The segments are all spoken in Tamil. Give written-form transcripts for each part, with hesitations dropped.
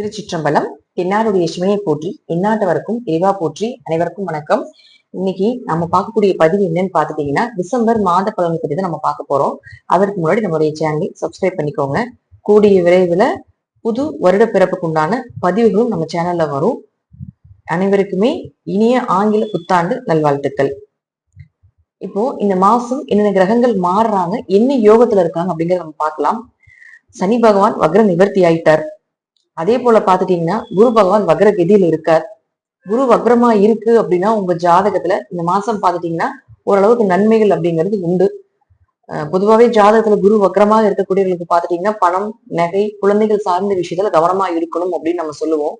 திருச்சிற்றம்பலம். தென்னாருடைய சிவனையை போற்றி, எந்நாட்டவருக்கும் இறைவா போற்றி. அனைவருக்கும் வணக்கம். இன்னைக்கு நம்ம பார்க்கக்கூடிய பதிவு என்னன்னு பாத்துட்டீங்கன்னா, டிசம்பர் மாத பலனை பத்தி தான் நம்ம பார்க்க போறோம். அதற்கு முன்னாடி நம்மளுடைய சேனலை சப்ஸ்கிரைப் பண்ணிக்கோங்க. கூடிய விரைவில் புது வருட பிறப்புக்கு உண்டான பதிவுகளும் நம்ம சேனல்ல வரும். அனைவருக்குமே இனிய ஆங்கில புத்தாண்டு நல்வாழ்த்துக்கள். இப்போ இந்த மாசம் என்னென்ன கிரகங்கள் மாறுறாங்க, என்ன யோகத்துல இருக்காங்க அப்படிங்கறத நம்ம பார்க்கலாம். சனி பகவான் வக்ர நிவர்த்தி ஆயிட்டார். அதே போல பாத்துட்டீங்கன்னா குரு பகவான் வக்ர கதியில இருக்கார். குரு வக்ரமா இருக்கு அப்படின்னா உங்க ஜாதகத்துல இந்த மாசம் பாத்துட்டீங்கன்னா ஓரளவுக்கு நன்மைகள் அப்படிங்கிறது உண்டு. பொதுவாகவே ஜாதகத்துல குரு வக்ரமாக இருக்கக்கூடியவர்களுக்கு பாத்துட்டீங்கன்னா பணம், நகை, குழந்தைகள் சார்ந்த விஷயத்துல கவனமா இருக்கணும் அப்படின்னு நம்ம சொல்லுவோம்.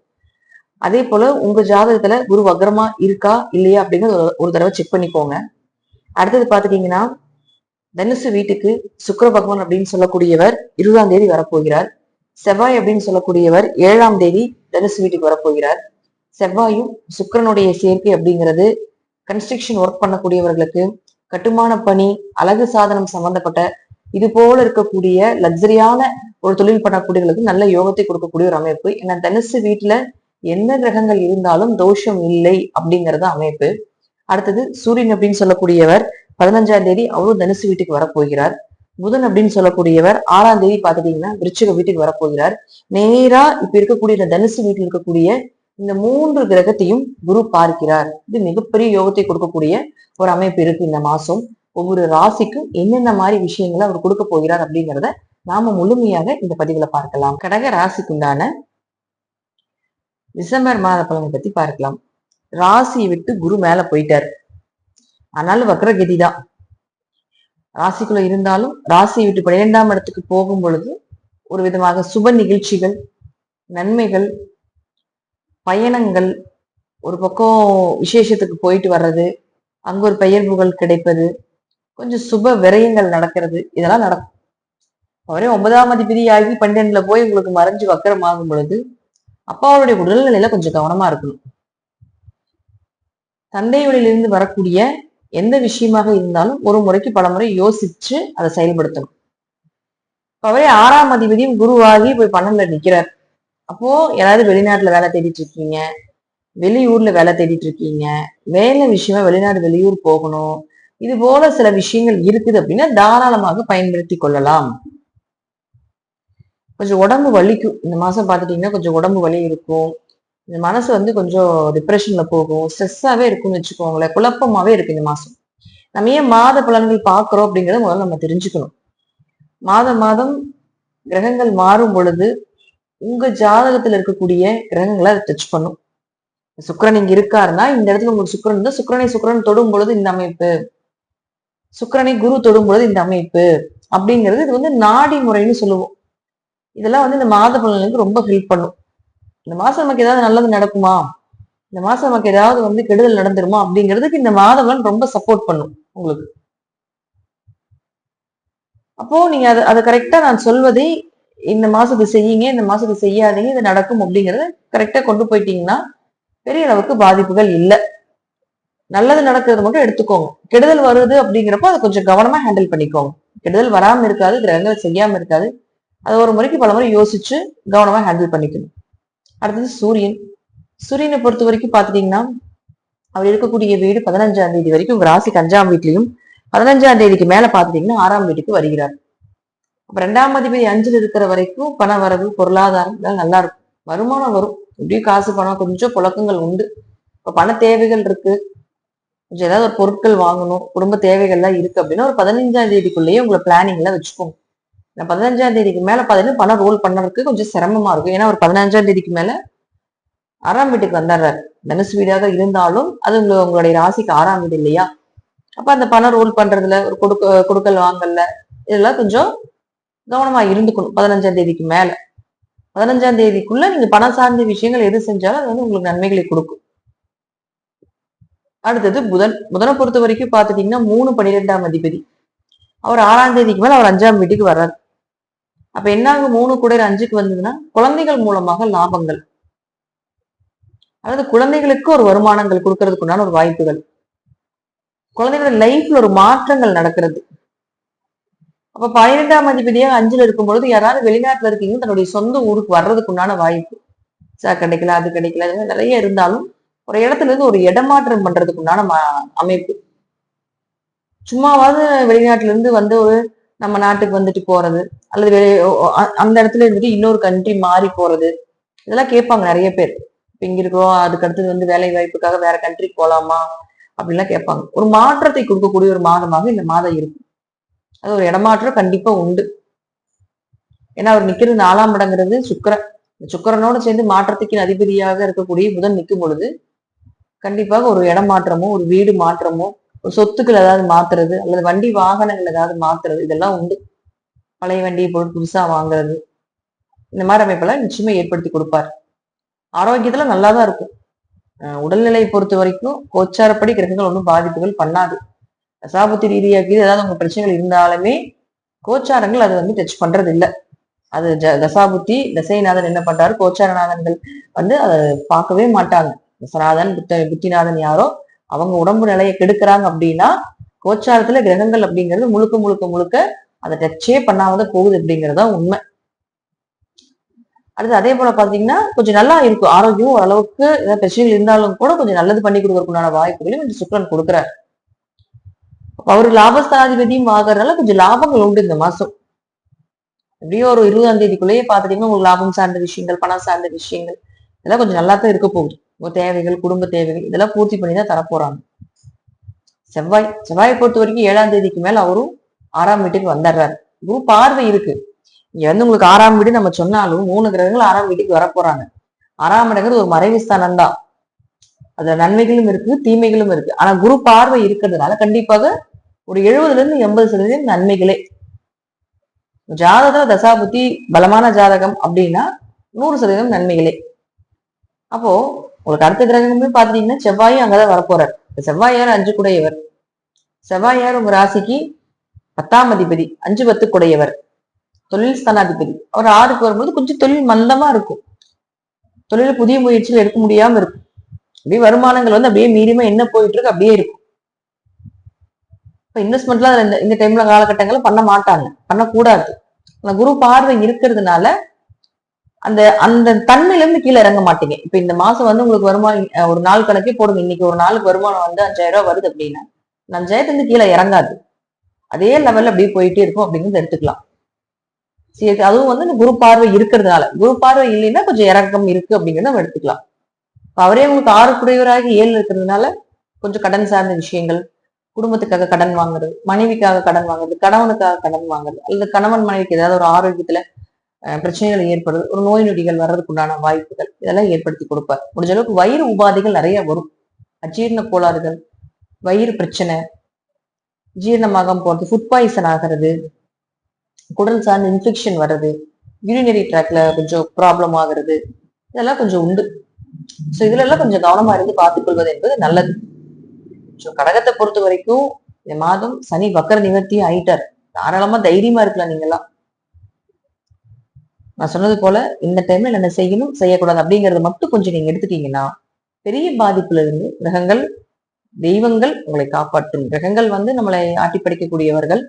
அதே போல உங்க ஜாதகத்துல குரு வக்ரமா இருக்கா இல்லையா அப்படிங்கிறது ஒரு தடவை செக் பண்ணிக்கோங்க. அடுத்தது பாத்துட்டீங்கன்னா தனுசு வீட்டுக்கு சுக்கிர பகவான் அப்படின்னு சொல்லக்கூடியவர் 20ஆம் தேதி வரப்போகிறார். செவ்வாய் அப்படின்னு சொல்லக்கூடியவர் 7ஆம் தேதி தனுசு வீட்டுக்கு வரப்போகிறார். செவ்வாயும் சுக்கிரனுடைய சேர்க்கை அப்படிங்கிறது கன்ஸ்ட்ரக்ஷன் ஒர்க் பண்ணக்கூடியவர்களுக்கு, கட்டுமான பணி, அழகு சாதனம் சம்பந்தப்பட்ட இது போல இருக்கக்கூடிய லக்ஸரியான ஒரு தொழில் பண்ணக்கூடியவர்களுக்கு நல்ல யோகத்தை கொடுக்கக்கூடிய ஒரு அமைப்பு. ஏன்னா தனுசு வீட்டுல எந்த கிரகங்கள் இருந்தாலும் தோஷம் இல்லை அப்படிங்கறது அமைப்பு. அடுத்தது சூரியன் அப்படின்னு சொல்லக்கூடியவர் 15ஆம் தேதி அவரும் தனுசு வீட்டுக்கு வரப்போகிறார். புதன் அப்படின்னு சொல்லக்கூடியவர் 6ஆம் தேதி பாத்துட்டீங்கன்னா விருச்சிக வீட்டுக்கு வரப்போகிறார். நேரா இப்ப இருக்கக்கூடிய இந்த தனுசு வீட்டில் இருக்கக்கூடிய இந்த 3 கிரகத்தையும் குரு பார்க்கிறார். இது மிகப்பெரிய யோகத்தை கொடுக்கக்கூடிய ஒரு அமைப்பு இருக்கு இந்த மாசம். ஒவ்வொரு ராசிக்கும் என்னென்ன மாதிரி விஷயங்களை அவர் கொடுக்க போகிறார் அப்படிங்கிறத நாம முழுமையாக இந்த பதிவுல பார்க்கலாம். கடக ராசிக்குண்டான டிசம்பர் மாத பலனை பத்தி பார்க்கலாம். ராசியை விட்டு குரு மேல போயிட்டார். ஆனாலும் வக்ரகதி தான். ராசிக்குள்ள இருந்தாலும் ராசியை விட்டு 12ஆம் இடத்துக்கு போகும் பொழுது ஒரு விதமாக சுப நிகழ்ச்சிகள், நன்மைகள், பயணங்கள், ஒரு பக்கம் விசேஷத்துக்கு போயிட்டு வர்றது, அங்க ஒரு பெயர் புகழ் கிடைப்பது, கொஞ்சம் சுப விரயங்கள் நடக்கிறது, இதெல்லாம் நடக்கும். அவரே 9ஆம் அதிபதி ஆகி 12ல போய் உங்களுக்கு மறைஞ்சு வக்கரம் ஆகும் பொழுது அப்பாவுடைய உடல்நிலையில கொஞ்சம் கவனமா இருக்கணும். தந்தை வழியிலிருந்து வரக்கூடிய எந்த விஷயமாக இருந்தாலும் ஒரு முறைக்கு பல முறை யோசிச்சு அதை செயல்படுத்தணும். அவரே 6ஆம் அதிபதியும் குருவாகி போய் 12ல நிக்கிறார். அப்போ யாராவது வெளிநாட்டுல வேலை தேடிட்டு இருக்கீங்க, வெளியூர்ல வேலை தேடிட்டு இருக்கீங்க, வேலை விஷயமா வெளிநாடு வெளியூர் போகணும், இது போல சில விஷயங்கள் இருக்குது அப்படின்னா தாராளமாக பயன்படுத்தி கொள்ளலாம். கொஞ்சம் உடம்பு வலிக்கும் இந்த மாசம் பாத்துட்டீங்கன்னா, கொஞ்சம் உடம்பு வலி இருக்கும். இந்த மனசு கொஞ்சம் டிப்ரெஷன்ல போகும், ஸ்ட்ரெஸ்ஸாவே இருக்கும்னு வச்சுக்கோங்களேன். குழப்பமாவே இருக்கு இந்த மாசம். நம்ம ஏன் மாத பலன்கள் பாக்குறோம் அப்படிங்கறத முதல்ல நம்ம தெரிஞ்சுக்கணும். மாதம் கிரகங்கள் மாறும் பொழுது உங்க ஜாதகத்துல இருக்கக்கூடிய கிரகங்களை அதை டச் பண்ணும். சுக்கிரன் இங்க இருக்காருன்னா இந்த இடத்துல உங்களுக்கு சுக்கிரன் இருந்தா சுக்கிரனை தொடும் பொழுது இந்த அமைப்பு, சுக்கிரனை குரு தொடும் பொழுது இந்த அமைப்பு அப்படிங்கிறது இது நாடி முறைன்னு சொல்லுவோம். இதெல்லாம் இந்த மாத பலனுக்கு ரொம்ப ஹெல்ப் பண்ணும். இந்த மாசம் நமக்கு ஏதாவது நல்லது நடக்குமா, இந்த மாசம் நமக்கு ஏதாவது கெடுதல் நடந்துருமா அப்படிங்கிறதுக்கு இந்த மாத பலன் ரொம்ப சப்போர்ட் பண்ணும் உங்களுக்கு. அப்போ நீங்க அதை கரெக்டா நான் சொல்வதை இந்த மாசத்தை செய்யுங்க, இந்த மாசத்தை செய்யாதீங்க, இது நடக்கும் அப்படிங்கறத கரெக்டா கொண்டு போயிட்டீங்கன்னா பெரிய அளவுக்கு பாதிப்புகள் இல்லை. நல்லது நடக்கிறது மட்டும் எடுத்துக்கோங்க. கெடுதல் வருது அப்படிங்கிறப்போ அதை கொஞ்சம் கவனமா ஹேண்டில் பண்ணிக்கோங்க. கெடுதல் வராம இருக்காது, கிரகங்கள் செய்யாம இருக்காது. அது ஒரு முறைக்கு பல முறை யோசிச்சு கவனமா ஹேண்டில் பண்ணிக்கணும். அடுத்தது சூரியனை பொறுத்த வரைக்கும் பாத்துட்டீங்கன்னா அவர் இருக்கக்கூடிய வீடு 15ஆம் தேதி வரைக்கும் உங்க ராசிக்கு 5ஆம் வீட்லயும், 15ஆம் தேதிக்கு மேல பாத்துட்டீங்கன்னா 6ஆம் வீட்டுக்கு வருகிறார். அப்ப 2ஆம் அதிபதி 5ல் இருக்கிற வரைக்கும் பண வரவு, பொருளாதாரம் நல்லா இருக்கும், வருமானம் வரும். எப்படியும் காசு பணம் கொஞ்சம் புழக்கங்கள் உண்டு. இப்ப பண தேவைகள் இருக்கு, கொஞ்சம் ஏதாவது ஒரு பொருட்கள் வாங்கணும், குடும்ப தேவைகள்லாம் இருக்கு அப்படின்னா ஒரு 15ஆம் தேதிக்குள்ளேயே உங்களை பிளானிங்ல வச்சுக்கோங்க. 15ஆம் தேதிக்கு மேல பாத்தீங்கன்னா பணம் ரோல் பண்ணறதுக்கு கொஞ்சம் சிரமமா இருக்கும். ஏன்னா ஒரு 15ஆம் தேதிக்கு மேல 6ஆம் வீட்டுக்கு வந்துடுறாரு. தனுசு வீடாக இருந்தாலும் அது உங்களுடைய ராசிக்கு 6ஆம் வீடு இல்லையா? அப்ப அந்த பணம் ரோல் பண்றதுல ஒரு கொடுக்கல் வாங்கல இதெல்லாம் கொஞ்சம் கவனமா இருந்துக்கணும். 15ஆம் தேதிக்கு மேல 15ஆம் தேதிக்குள்ள நீங்க பணம் சார்ந்த விஷயங்கள் எது செஞ்சாலும் அது உங்களுக்கு நன்மைகளை கொடுக்கும். அடுத்தது புதனை பொறுத்த வரைக்கும் பாத்துட்டீங்கன்னா 3/12ஆம் அதிபதி அவர் 6ஆம் தேதிக்கு மேல அவர் 5ஆம் வீட்டுக்கு வர்றாரு. அப்ப என்னாங்க 3 கூட 5க்கு வந்ததுன்னா குழந்தைகள் மூலமாக லாபங்கள், அதாவது குழந்தைகளுக்கு ஒரு வருமானங்கள் கொடுக்கறதுக்கு உண்டான ஒரு வாய்ப்புகள், குழந்தைகளோட லைஃப்ல ஒரு மாற்றங்கள் நடக்கிறது. அப்ப 12ஆம் அதிபதியா 5ல இருக்கும் பொழுது யாராவது வெளிநாட்டுல இருக்கீங்க தன்னுடைய சொந்த ஊருக்கு வர்றதுக்கு உண்டான வாய்ப்பு. கிடைக்கல, அது கிடைக்கல, நிறைய இருந்தாலும் ஒரு இடத்துல இருந்து ஒரு இடமாற்றம் பண்றதுக்கு உண்டான அமைப்பு. சும்மாவாவது வெளிநாட்டுல இருந்து வந்து ஒரு நம்ம நாட்டுக்கு வந்துட்டு போறது, அல்லது அந்த இடத்துல இருந்துட்டு இன்னொரு கண்ட்ரி மாறி போறது, இதெல்லாம் கேட்பாங்க நிறைய பேர். இங்க இருக்கிறோம், அதுக்கு அடுத்தது வந்து வேலை வாய்ப்புக்காக வேற கண்ட்ரிக்கு போலாமா அப்படின்லாம் கேட்பாங்க. ஒரு மாற்றத்தை கொடுக்கக்கூடிய ஒரு மாதமாக இந்த மாதம் இருக்கும். அது ஒரு இடமாற்றம் கண்டிப்பா உண்டு. ஏன்னா அவர் நிக்கிறது 4ஆம் இடங்கிறது சுக்கிரன். சுக்கிரனோடு சேர்ந்து மாற்றத்துக்கு அதிபதியாக இருக்கக்கூடிய புதன் நிற்கும் பொழுது கண்டிப்பாக ஒரு இடமாற்றமோ, ஒரு வீடு மாற்றமோ, ஒரு சொத்துக்கள் ஏதாவது மாத்துறது, அல்லது வண்டி வாகனங்கள் ஏதாவது மாத்துறது, இதெல்லாம் உண்டு. பழைய வண்டியை பொருள் புதுசா வாங்குறது, இந்த மாதிரி அமைப்பெல்லாம் நிச்சயமா ஏற்படுத்தி கொடுப்பார். ஆரோக்கியத்துல நல்லாதான் இருக்கும். உடல்நிலையை பொறுத்த வரைக்கும் கோச்சாரப்படி கிரகங்கள் ஒன்றும் பாதிப்புகள் பண்ணாது. தசாபுத்தி ரீதியாக்கி ஏதாவது உங்க பிரச்சனைகள் இருந்தாலுமே கோச்சாரங்கள் அது வந்து டச் பண்றது இல்லை. அது தசாபுத்தி தசைநாதன் என்ன பண்றாரு, கோச்சாரநாதன்கள் வந்து அதை பார்க்கவே மாட்டாங்க. தசநாதன் புத்திநாதன் யாரோ அவங்க உடம்பு நிலையை கெடுக்கிறாங்க அப்படின்னா கோச்சாரத்துல கிரகங்கள் அப்படிங்கிறது முழுக்க முழுக்க முழுக்க அதை டச்சே பண்ணாமதான் போகுது அப்படிங்கறதா உண்மை. அடுத்து அதே போல பாத்தீங்கன்னா கொஞ்சம் நல்லா இருக்கும். ஆரோக்கியம் ஓரளவுக்கு ஏதாவது பிரச்சனைகள் இருந்தாலும் கூட கொஞ்சம் நல்லது பண்ணி கொடுக்கறதுக்குண்டான வாய்ப்புகளையும் கொஞ்சம் சுக்கிரன் கொடுக்குறாரு. அவரு லாபஸ்தானாதிபதியும் ஆகிறதுனால கொஞ்சம் லாபங்கள் உண்டு இந்த மாசம். எப்படியோ ஒரு 20ஆம் தேதிக்குள்ளேயே பாத்துட்டீங்கன்னா உங்களுக்கு லாபம் சார்ந்த விஷயங்கள், பணம் சார்ந்த விஷயங்கள் இதெல்லாம் கொஞ்சம் நல்லா தான் இருக்க போகுது. உங்க தேவைகள், குடும்ப தேவைகள் இதெல்லாம் பூர்த்தி பண்ணி தான் தரப்போறாங்க. செவ்வாயை பொறுத்த வரைக்கும் 7ஆம் தேதிக்கு மேல அவரும் 6ஆம் வீட்டுக்கு வந்துடுறாரு. குரு பார்வை இருக்கு. இங்க வந்து உங்களுக்கு 6ஆம் வீடு நம்ம சொன்னாலும் 3 கிரகங்கள் 6ஆம் வீட்டுக்கு வரப்போறாங்க. 6ஆம் இடங்கிறது ஒரு மறைவு ஸ்தானம் தான். அதுல நன்மைகளும் இருக்கு, தீமைகளும் இருக்கு. ஆனா குரு பார்வை இருக்கிறதுனால கண்டிப்பாக ஒரு 70% நன்மைகளே. ஜாதக தசாபுத்தி பலமான ஜாதகம் அப்படின்னா 100% நன்மைகளே. அப்போ உங்களுக்கு அடுத்த கிரகமே பாத்தீங்கன்னா செவ்வாயும் அங்கதான் வரப்போறார். செவ்வாயார் 5 குடையவர். செவ்வாயார் உங்க ராசிக்கு 10ஆம் அதிபதி, 5 10 குடையவர், தொழில் ஸ்தானாதிபதி. அவர் 6க்கு வரும்போது கொஞ்சம் தொழில் மந்தமா இருக்கும். தொழில புதிய முயற்சிகள் எடுக்க முடியாம இருக்கும். அப்படியே வருமானங்கள் வந்து அப்படியே மீறியமா என்ன போயிட்டு இருக்கு அப்படியே இருக்கும். இப்ப இன்வெஸ்ட்மெண்ட்லாம் இந்த டைம்ல காலகட்டங்களை பண்ண மாட்டாங்க, பண்ணக்கூடாது. ஆனா குரு பார்வை இருக்கிறதுனால அந்த அந்த தன்மையில இருந்து கீழே இறங்க மாட்டீங்க. இப்ப இந்த மாசம் வந்து உங்களுக்கு வருமானம் ஒரு நாள் கணக்கே போடுங்க. இன்னைக்கு ஒரு நாளுக்கு வருமானம் வந்து 5000 ரூபாய் வருது அப்படின்னா 5000 இருந்து கீழே இறங்காது. அதே லெவல்ல அப்படியே போயிட்டே இருக்கும் அப்படிங்கிறது எடுத்துக்கலாம். சரி, அதுவும் வந்து இந்த குரு பார்வை இருக்கிறதுனால. குரு பார்வை இல்லைன்னா கொஞ்சம் இறக்கம் இருக்கு அப்படிங்கிறத நம்ம எடுத்துக்கலாம். அவரே உங்களுக்கு 6 குடையவராகி 7 இருக்கிறதுனால கொஞ்சம் கடன் சார்ந்த விஷயங்கள், குடும்பத்துக்காக கடன் வாங்குறது, மனைவிக்காக கடன் வாங்குறது, கணவனுக்காக கடன் வாங்குறது, அல்லது கணவன் மனைவிக்கு ஏதாவது ஒரு ஆரோக்கியத்துல பிரச்சனைகள் ஏற்படுது, ஒரு நோய் நொடிகள் வர்றதுக்கு உண்டான வாய்ப்புகள் இதெல்லாம் ஏற்படுத்தி கொடுப்பார். முடிஞ்ச அளவுக்கு வயிறு உபாதைகள் நிறைய வரும். அஜீரண கோளாறுகள், வயிறு பிரச்சனை, ஜீரணமாகம் போறது, ஃபுட் பாய்சன் ஆகிறது, குடல் சார்ந்த இன்ஃபெக்ஷன் வர்றது, யூரினரி ட்ராக்ல கொஞ்சம் ப்ராப்ளம் ஆகுறது, இதெல்லாம் கொஞ்சம் உண்டு. ஸோ இதுல எல்லாம் கொஞ்சம் கவனமா இருந்து பார்த்துக் கொள்வது என்பது நல்லது. ஸோ கடகத்தை பொறுத்த வரைக்கும் இந்த மாதம் சனி வக்கர நிவர்த்தியும் ஆயிட்டார். தாராளமா தைரியமா இருக்கலாம். நீங்கெல்லாம் நான் சொன்னது போல இந்த டைம்ல என்ன செய்யணும் செய்யக்கூடாது அப்படிங்கறத மட்டும் கொஞ்சம் நீங்க எடுத்துட்டீங்கன்னா பெரிய பாதிப்புல இருந்து கிரகங்கள், தெய்வங்கள் உங்களை காப்பாற்றும். கிரகங்கள் வந்து நம்மளை ஆட்டி படிக்கக்கூடியவர்கள்,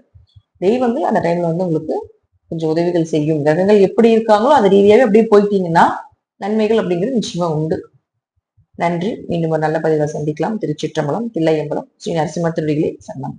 தெய்வங்கள் அந்த டைம்ல வந்து உங்களுக்கு கொஞ்சம் உதவிகள் செய்யும். கிரகங்கள் எப்படி இருக்காங்களோ அது ரீதியாவே அப்படியே போயிட்டீங்கன்னா நன்மைகள் அப்படிங்கிறது நிச்சயமா உண்டு. நன்றி. மீண்டும் ஒரு நல்ல பதிவை சந்திக்கலாம். திருச்சிற்றம்பலம், தில்லையம்பலம், ஸ்ரீ நரசிம்ம திருடிகளே சரணம்.